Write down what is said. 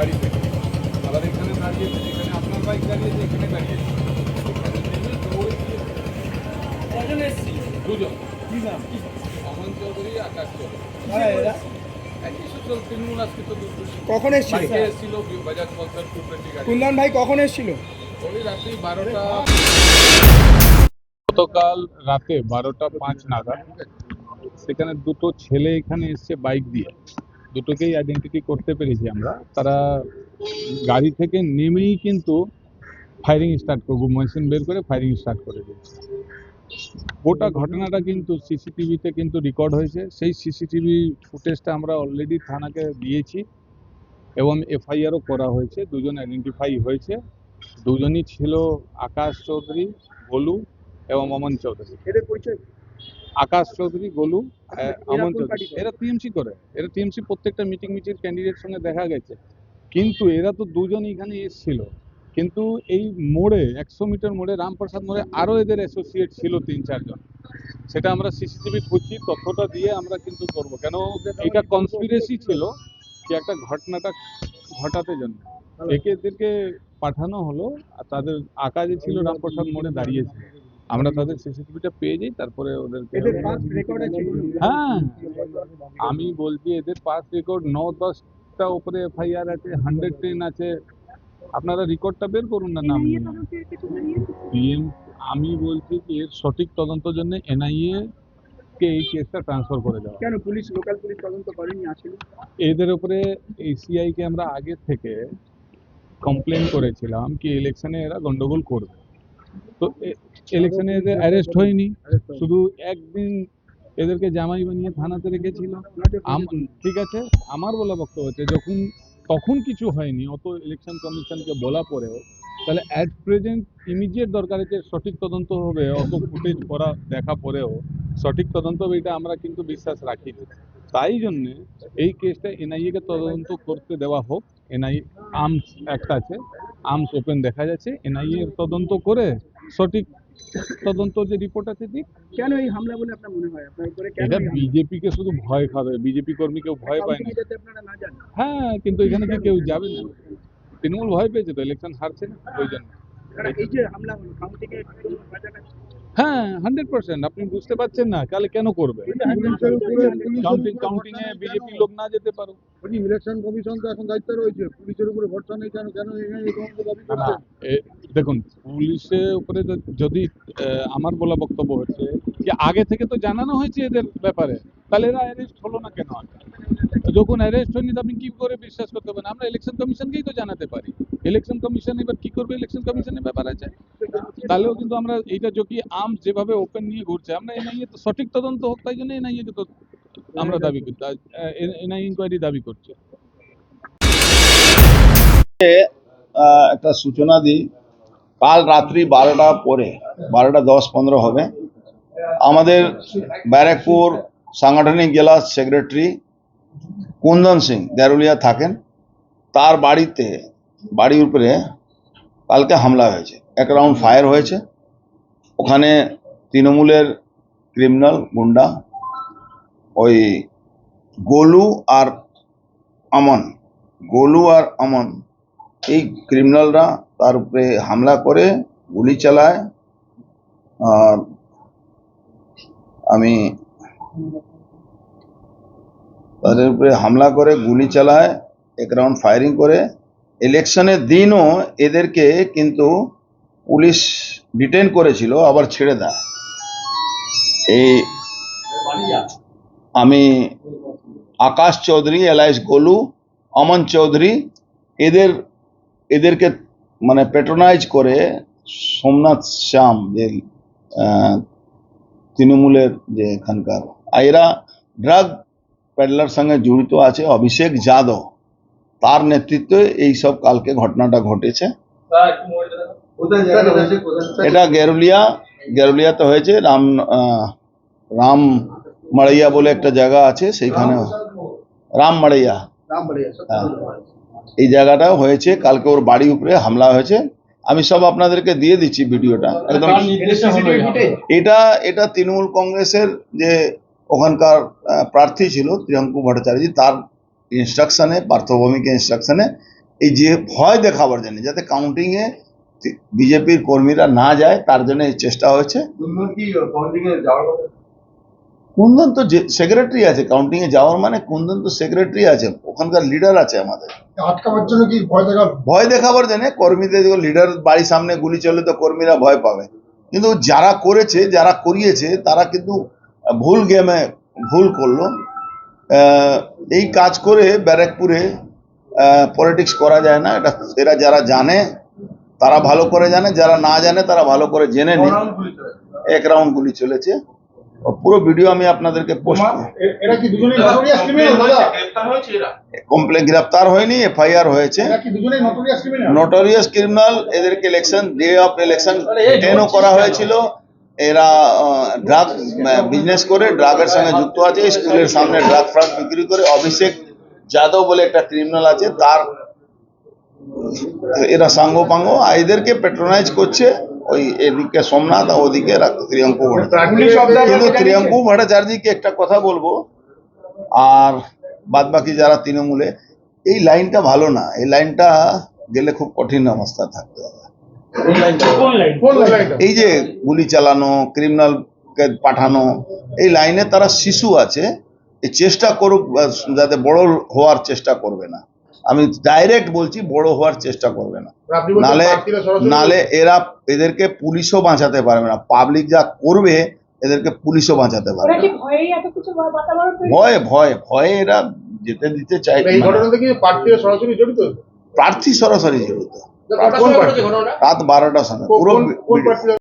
গাড়ি থেকে আবার এখানে দাঁড়িয়েছে, যেখানে আপনার বাইক দাঁড়িয়েছে এখানে দাঁড়িয়েছে, এখানে নেমে দৌড়ে গিয়ে কজন এসেছিল? দুজন। কি নাম? অমন চৌধুরী, আকাশ চৌধুরী। একই সূত্র তৃণমূল আজকে তো কখন এসেছিল? বাইকে এসেছিল, বাজাজ পালসার 220 গাড়ি। কুন্দন ভাই কখন এসেছিল? ওই রাত্রি 12টা, গতকাল রাতে 12টা 5 নাগাদ সেখানে দুটো ছেলে এখানে এসছে বাইক দিয়ে, দুটোকেই আইডেন্টিটি করতে পেরেছি আমরা। তারা গাড়ি থেকে নেমেই কিন্তু ফায়ারিং স্টার্ট করবো, মেশিন বের করে ফায়ারিং স্টার্ট করে দিয়েছে। গোটা ঘটনাটা কিন্তু সিসিটিভিতে কিন্তু রেকর্ড হয়েছে। সেই সিসিটিভি ফুটেজটা আমরা অলরেডি থানাকে দিয়েছি এবং এফআইআরও করা হয়েছে। দুজন আইডেন্টিফাই হয়েছে, দুজনই ছিল আকাশ চৌধুরী, গোলু এবং অমন চৌধুরী। এদের পরিচয়? আকাশ চৌধুরী, গোলু, অমন কোন চৌধুরী, পার্টি করে? এরা টিএমসি করে। এরা টিএমসি প্রত্যেকটা মিটিং ক্যান্ডিডেট সঙ্গে দেখা গেছে। কিন্তু এরা তো দুজন এখানে এসেছিল, কিন্তু এই মোড়ে 100 মিটার মোড়ে, রামপ্রসাদ মোড়ে আরও এদের অ্যাসোসিয়েট ছিল 3-4 জন। সেটা আমরা সিসিটিভি খুঁজছি, তথ্যটা দিয়ে আমরা কিন্তু করব। কেন এটা কনস্পিরেসি ছিল যে একটা ঘটনাটা ঘটাতে জন্য এদেরকে পাঠানো হলো। আর তাদের আঁকা যে ছিল রামপ্রসাদ মোড়ে দাঁড়িয়েছিল, আমরা তাদের সিসিটিভিটা পেয়ে যাই, তারপরে ওদেরকে। এদের পাস্ট রেকর্ড আছে? হ্যাঁ, আমি বলছি এদের পাস রেকর্ড 9-10টা উপরে এফআইআর আছে, 110 আছে। আপনারা রেকর্ডটা বের করুন না নাম নিয়ে। পিএম, আমি বলছি কি এর সঠিক তদন্তের জন্য এনআইএ কে এই কেসটা ট্রান্সফার করে দেওয়া। কেন পুলিশ, লোকাল পুলিশ তদন্ত করেনি? আসলে এদের উপরে এসিআই কে আমরা আগে থেকে কমপ্লেন করেছিলাম কি ইলেকশনে এরা গন্ডগোল করবে। তো ইলেকশনে এদের অ্যারেস্ট হয়নি, শুধু একদিন এদেরকে জামাই বানিয়ে থানাতে রেখেছিল। ঠিক আছে, আমার বলা বক্তব্য হচ্ছে তখন কিছু হয়নি, অত ইলেকশন কমিশনকে বলা পরেও, তাহলে অ্যাট প্রেজেন্ট ইমিডিয়েট দরকার আছে সঠিক তদন্ত হবে। অত ফুটেজ করা দেখা পরেও সঠিক তদন্ত হবে, এটা আমরা কিন্তু বিশ্বাস রাখি না। তাই জন্যে এই কেসটা এনআইএ কে তদন্ত করতে দেওয়া হোক। এনআইএ আর্মস একটা আছে, আর্মস ওপেন দেখা যাচ্ছে, এনআইএ এর তদন্ত করে সঠিক তদন্ত যে রিপোর্ট আছে দিক। কেন এই হামলা বলে আপনার মনে হয়? আপনার উপরে কেন এটা এই হামলা? বিজেপি কে শুধু ভয় খাবে, বিজেপি কর্মী কেউ ভয় পায় না। কাউন্টিংয়ে যেতে আপনারা না জানেন? হ্যাঁ, কিন্তু এখানে কি কেউ যাবে না? তৃণমূল ভয় পেয়েছে তো, ইলেকশন হারছে না ওই জন্য। কারণ এই যে হামলা হলো কাউন্টিংয়ে কোনো কাছাকাছি? হ্যাঁ, 100%। আপনি বুঝতে পারছেন না, তাহলে কেন করবে? কাউন্টিং এ বিজেপি লোক না যেতে পারো। ইলেকশন কমিশন তো এখন দায়িত্ব রয়েছে, পুলিশের উপরে ভরসা নেই কেন? কেন এই সমস্ত দাবি না, করছেন? দেখুন পুলিশের উপরে যদি আমার বলা বক্তব্য হচ্ছে যে আগে থেকে তো জানানো হয়েছে এদের ব্যাপারে, তাহলে এরা অ্যারেস্ট হলো না কেন? যখন অ্যারেস্ট হয়নি তো আপনি কি করে বিশ্বাস করতে পারেন? আমরা ইলেকশন কমিশনকেই তো জানাতে পারি। ইলেকশন কমিশন এবার কি করবে, ইলেকশন কমিশনের ব্যাপার আছে। তাহলেও কিন্তু আমরা এইটা যদি আর্মস যেভাবে ওপেন নিয়ে ঘুরছে, আমরা এনআইএ তো সঠিক তদন্ত হোক, তাই জন্য এনআইএ কে তো আমরা দাবি করছি, এনআইএ ইনকোয়ারি দাবি করছে। একটা সূচনা দিই। কাল রাত্রি 12টা পরে, 12টা 10-15 হবে, আমাদের ব্যারাকপুর সাংগঠনিক জেলা সেক্রেটারি কুন্দন সিং দেরুলিয়া থাকেন, তার বাড়ির উপরে কালকে হামলা হয়েছে। এক রাউন্ড ফায়ার হয়েছে। ওখানে তৃণমূলের ক্রিমিনাল গুন্ডা ওই গোলু আর অমন এই ক্রিমিনালরা তার উপরে হামলা করে গুলি চালায়। আর আমি তাদের উপরে হামলা করে গুলি চালায়, এক রাউন্ড ফায়ারিং করে। ইলেকশনের দিনও এদেরকে কিন্তু পুলিশ ডিটেইন করেছিল, আবার ছেড়ে দেয়। এই আমি আকাশ চৌধুরী এলাইস গোলু, অমন চৌধুরী, এদেরকে মানে প্যাট্রোনাইজ করে সোমনাথ শ্যাম, যে তৃণমূলের যে এখানকার, এরা ড্রাগ প্যাডলার সঙ্গে জড়িত আছে। অভিষেক যাদব, তার নেতৃত্বে এই সব কালকে ঘটনাটা ঘটেছে। এটা গেরুলিয়াতে হয়েছে। রাম মাড়িয়া বলে একটা জায়গা আছে, সেইখানে রাম মাড়িয়া, এই জায়গাটাও হয়েছে। কালকে ওর বাড়ির উপরে হামলা হয়েছে। আমি সব আপনাদেরকে দিয়ে দিচ্ছি ভিডিওটা একদম। এটা তৃণমূল কংগ্রেসের যে ওখানকার প্রার্থী ছিল ত্রিয়ঙ্কু ভট্টাচার্য, তার ইনস্ট্রাকশনে, পার্থভৌমিকের ইনস্ট্রাকশনে এই যে ভয় দেখাবার জন্য যাতে কাউন্টিংয়ে বিজেপির কর্মীরা না যায় তার জন্য এই চেষ্টা হয়েছে। কুন্দন তো সেক্রেটারি আছে, কাউন্টিংয়ে যাওয়ার মানে কুন্দন তো সেক্রেটারি আছে, ওখানকার লিডার আছে আমাদের। আটকাবার জন্য কি ভয় দেখাবার জন্য কর্মীদের, লিডার বাড়ির সামনে গুলি চলে তো কর্মীরা ভয় পাবে। কিন্তু যারা করেছে, যারা করিয়েছে তারা কিন্তু ভুল গেমে ভুল করলো। এই কাজ করে ব্যারাকপুরে পলিটিক্স করা যায় না, এটা এরা যারা জানে তারা ভালো করে জানে, যারা না জানে তারা ভালো করে জেনে নেয়। 1 রাউন্ড গুলি চলেছে, পুরো ভিডিও আমি আপনাদেরকে পোস্ট এরা কি দুজনেই নটোরিয়াস ক্রিমিনাল দাদা? কমপ্লেন গ্রেপ্তার হয়নি, এফআইআর হয়েছে। এরা কি দুজনেই নটোরিয়াস ক্রিমিনাল? নোটোরিয়াস ক্রিমিনাল, এদেরকে ইলেকশন ডে অফ ইলেকশন ডিটেনও করা হয়েছিল। এরা ড্রাগ বিজনেস করে, ড্রাগের সঙ্গে যুক্ত আছে, স্কুলের সামনে ড্রাগ ফ্রাগ বিক্রি করে। অভিষেক যাদব বলে একটা ক্রিমিনাল আছে, তার এরা সাঙ্গপাঙ্গ, এদেরকে প্যাট্রোনাইজ করছে। ওই এদিকে সোমনাথ আর ওদিকে ত্রিয়ঙ্কু ভট্টাচার্য। কিন্তু ত্রিয়ঙ্কু ভট্টাচার্যকে একটা কথা বলবো, আর বাদ বাকি যারা তৃণমূলে, এই লাইনটা ভালো না, এই লাইনটা গেলে খুব কঠিন অবস্থা থাকতে হবে। কোন লাইনটা? এই যে গুলি চালানো, ক্রিমিনালকে পাঠানো, এই লাইনে তারা শিশু আছে, এই চেষ্টা করুক যাতে বড় হওয়ার চেষ্টা করবে না। আমি ডাইরেক্ট বলছি, বড় হওয়ার চেষ্টা করবে না, আপনি বলছেন নালে প্রার্থীরা সরাসরি- নালে এদেরকে পুলিশও বাঁচাতে পারবে না। পাবলিক যা করবে এদেরকে পুলিশও বাঁচাতে পারবে ওরা কি না। ভয়েই এত কিছু বাতাবরণ তৈরি ভয়ে ভয়ে ভয়ে এরা যেতে দিতে চাই, এই ঘটনাতে কি প্রার্থীরা সরাসরি জড়িত? প্রার্থী সরাসরি জড়িত। কোন প্রার্থী? রাত 12টার সময় পুরো কোন প্রার্থীরা